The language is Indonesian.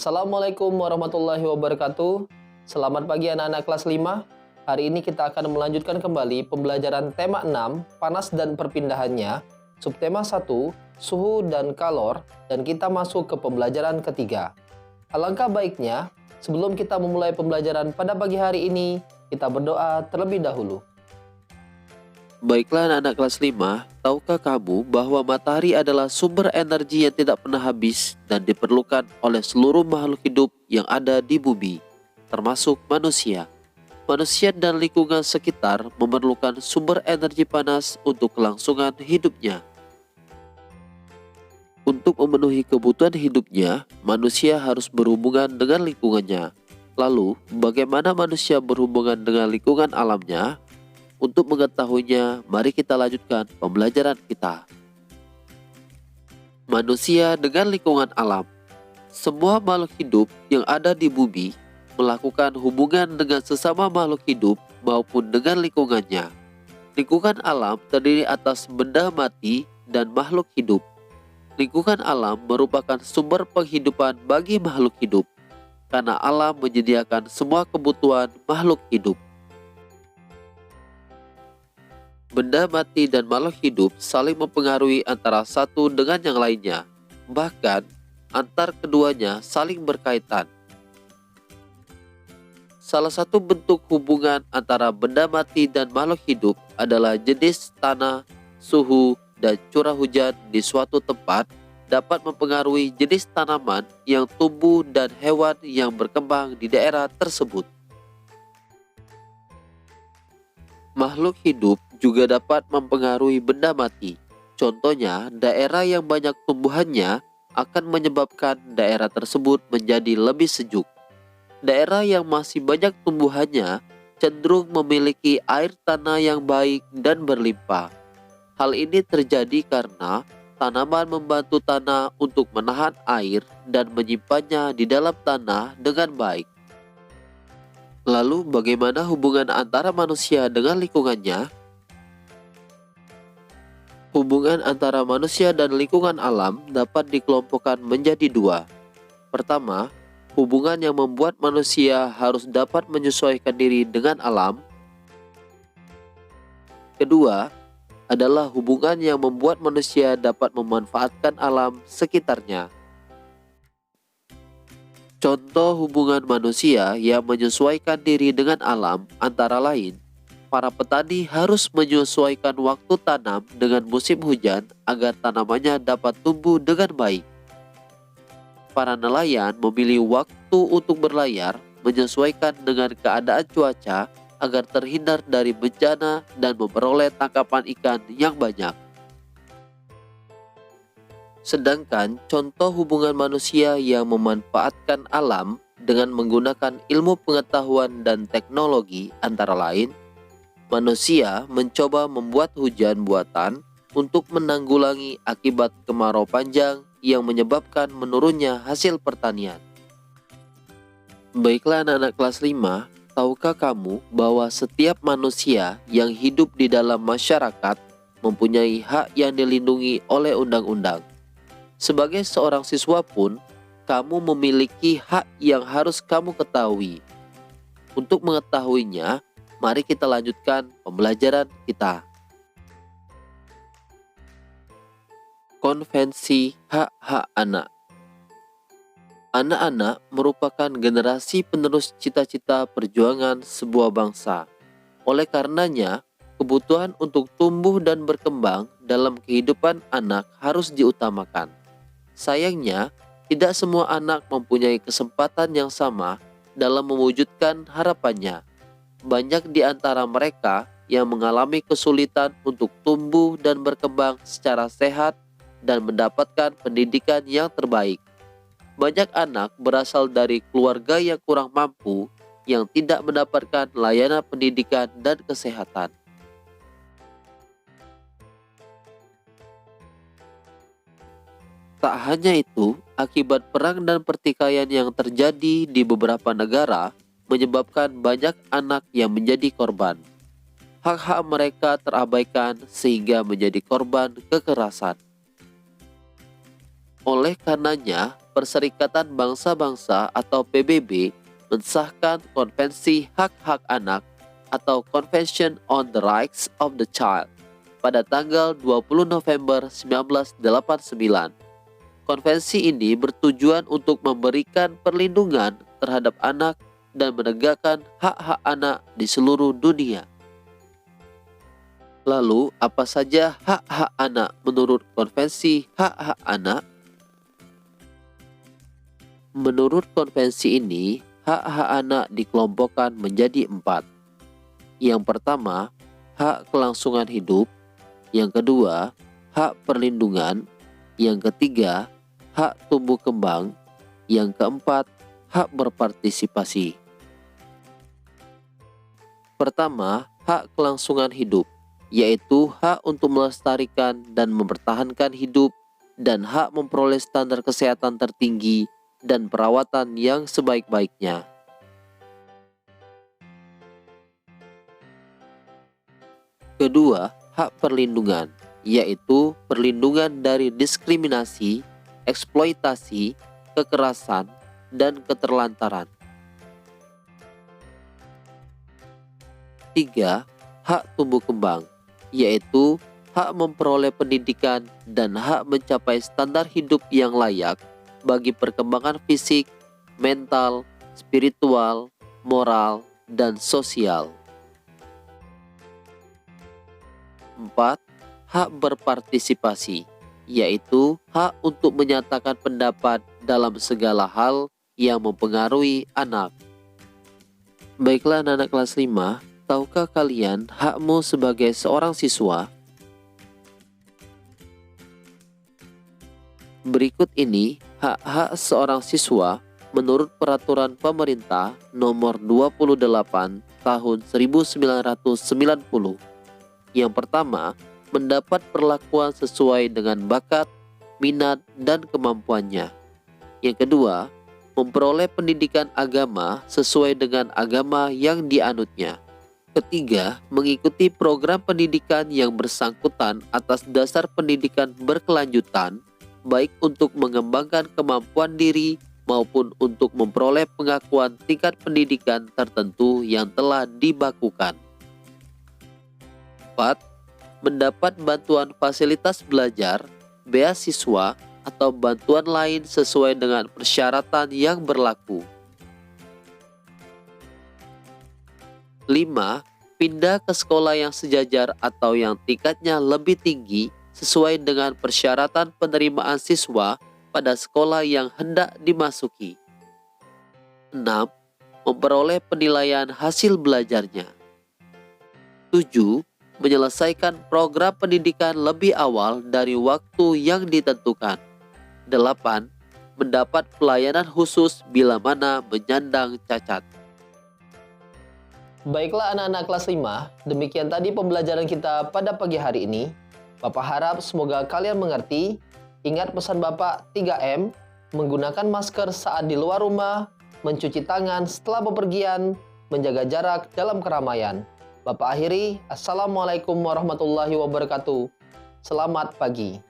Assalamualaikum warahmatullahi wabarakatuh. Selamat pagi anak-anak kelas 5. Hari ini kita akan melanjutkan kembali pembelajaran tema 6, panas dan perpindahannya, subtema 1, suhu dan kalor, dan kita masuk ke pembelajaran ketiga. Alangkah baiknya, sebelum kita memulai pembelajaran pada pagi hari ini, kita berdoa terlebih dahulu. Baiklah anak-anak kelas 5, tahukah kamu bahwa matahari adalah sumber energi yang tidak pernah habis dan diperlukan oleh seluruh makhluk hidup yang ada di bumi, termasuk manusia. Manusia dan lingkungan sekitar memerlukan sumber energi panas untuk kelangsungan hidupnya. Untuk memenuhi kebutuhan hidupnya, manusia harus berhubungan dengan lingkungannya. Lalu, bagaimana manusia berhubungan dengan lingkungan alamnya? Untuk mengetahuinya, mari kita lanjutkan pembelajaran kita. Manusia dengan lingkungan alam. Semua makhluk hidup yang ada di bumi melakukan hubungan dengan sesama makhluk hidup maupun dengan lingkungannya. Lingkungan alam terdiri atas benda mati dan makhluk hidup. Lingkungan alam merupakan sumber penghidupan bagi makhluk hidup, karena alam menyediakan semua kebutuhan makhluk hidup. Benda mati dan makhluk hidup saling mempengaruhi antara satu dengan yang lainnya. Bahkan, antar keduanya saling berkaitan. Salah satu bentuk hubungan antara benda mati dan makhluk hidup adalah jenis tanah, suhu, dan curah hujan di suatu tempat dapat mempengaruhi jenis tanaman yang tumbuh dan hewan yang berkembang di daerah tersebut. Makhluk hidup juga dapat mempengaruhi benda mati. Contohnya, daerah yang banyak tumbuhannya akan menyebabkan daerah tersebut menjadi lebih sejuk. Daerah yang masih banyak tumbuhannya cenderung memiliki air tanah yang baik dan berlimpah. Hal ini terjadi karena tanaman membantu tanah untuk menahan air dan menyimpannya di dalam tanah dengan baik. Lalu, bagaimana hubungan antara manusia dengan lingkungannya? Hubungan antara manusia dan lingkungan alam dapat dikelompokkan menjadi dua. Pertama, hubungan yang membuat manusia harus dapat menyesuaikan diri dengan alam. Kedua, adalah hubungan yang membuat manusia dapat memanfaatkan alam sekitarnya. Contoh hubungan manusia yang menyesuaikan diri dengan alam antara lain, para petani harus menyesuaikan waktu tanam dengan musim hujan agar tanamannya dapat tumbuh dengan baik. Para nelayan memilih waktu untuk berlayar menyesuaikan dengan keadaan cuaca agar terhindar dari bencana dan memperoleh tangkapan ikan yang banyak. Sedangkan contoh hubungan manusia yang memanfaatkan alam dengan menggunakan ilmu pengetahuan dan teknologi antara lain, manusia mencoba membuat hujan buatan untuk menanggulangi akibat kemarau panjang yang menyebabkan menurunnya hasil pertanian. Baiklah anak-anak kelas 5, tahukah kamu bahwa setiap manusia yang hidup di dalam masyarakat mempunyai hak yang dilindungi oleh undang-undang? Sebagai seorang siswa pun, kamu memiliki hak yang harus kamu ketahui. Untuk mengetahuinya, mari kita lanjutkan pembelajaran kita. Konvensi Hak-Hak Anak. Anak-anak merupakan generasi penerus cita-cita perjuangan sebuah bangsa. Oleh karenanya, kebutuhan untuk tumbuh dan berkembang dalam kehidupan anak harus diutamakan. Sayangnya, tidak semua anak mempunyai kesempatan yang sama dalam mewujudkan harapannya. Banyak di antara mereka yang mengalami kesulitan untuk tumbuh dan berkembang secara sehat dan mendapatkan pendidikan yang terbaik. Banyak anak berasal dari keluarga yang kurang mampu, yang tidak mendapatkan layanan pendidikan dan kesehatan. Tak hanya itu, akibat perang dan pertikaian yang terjadi di beberapa negara menyebabkan banyak anak yang menjadi korban. Hak-hak mereka terabaikan sehingga menjadi korban kekerasan. Oleh karenanya, Perserikatan Bangsa-Bangsa atau PBB mensahkan Konvensi Hak-Hak Anak atau Convention on the Rights of the Child pada tanggal 20 November 1989. Konvensi ini bertujuan untuk memberikan perlindungan terhadap anak dan menegakkan hak-hak anak di seluruh dunia. Lalu, apa saja hak-hak anak menurut Konvensi Hak-Hak Anak? Menurut konvensi ini, hak-hak anak dikelompokkan menjadi 4. Yang pertama, hak kelangsungan hidup. Yang kedua, hak perlindungan. Yang ketiga, hak tumbuh kembang. Yang keempat, hak berpartisipasi. Pertama, hak kelangsungan hidup, yaitu hak untuk melestarikan dan mempertahankan hidup dan hak memperoleh standar kesehatan tertinggi dan perawatan yang sebaik-baiknya. Kedua, hak perlindungan, yaitu perlindungan dari diskriminasi, eksploitasi, kekerasan, dan keterlantaran. 3. Hak tumbuh kembang, yaitu hak memperoleh pendidikan dan hak mencapai standar hidup yang layak bagi perkembangan fisik, mental, spiritual, moral, dan sosial. 4. Hak berpartisipasi, yaitu hak untuk menyatakan pendapat dalam segala hal yang mempengaruhi anak. Baiklah anak-anak kelas 5, tahukah kalian hakmu sebagai seorang siswa? Berikut ini hak-hak seorang siswa menurut Peraturan Pemerintah Nomor 28 Tahun 1990. Yang pertama, mendapat perlakuan sesuai dengan bakat, minat, dan kemampuannya. Yang kedua, memperoleh pendidikan agama sesuai dengan agama yang dianutnya. Ketiga, mengikuti program pendidikan yang bersangkutan atas dasar pendidikan berkelanjutan, baik untuk mengembangkan kemampuan diri maupun untuk memperoleh pengakuan tingkat pendidikan tertentu yang telah dibakukan. 4. Mendapat bantuan fasilitas belajar, beasiswa, atau bantuan lain sesuai dengan persyaratan yang berlaku. 5. Pindah ke sekolah yang sejajar atau yang tingkatnya lebih tinggi sesuai dengan persyaratan penerimaan siswa pada sekolah yang hendak dimasuki. 6. Memperoleh penilaian hasil belajarnya. 7. Menyelesaikan program pendidikan lebih awal dari waktu yang ditentukan. 8. Mendapat pelayanan khusus bila mana menyandang cacat. Baiklah anak-anak kelas 5, demikian tadi pembelajaran kita pada pagi hari ini. Bapak harap semoga kalian mengerti. Ingat pesan Bapak 3M, menggunakan masker saat di luar rumah, mencuci tangan setelah bepergian, menjaga jarak dalam keramaian. Bapak akhiri, Assalamualaikum warahmatullahi wabarakatuh. Selamat pagi.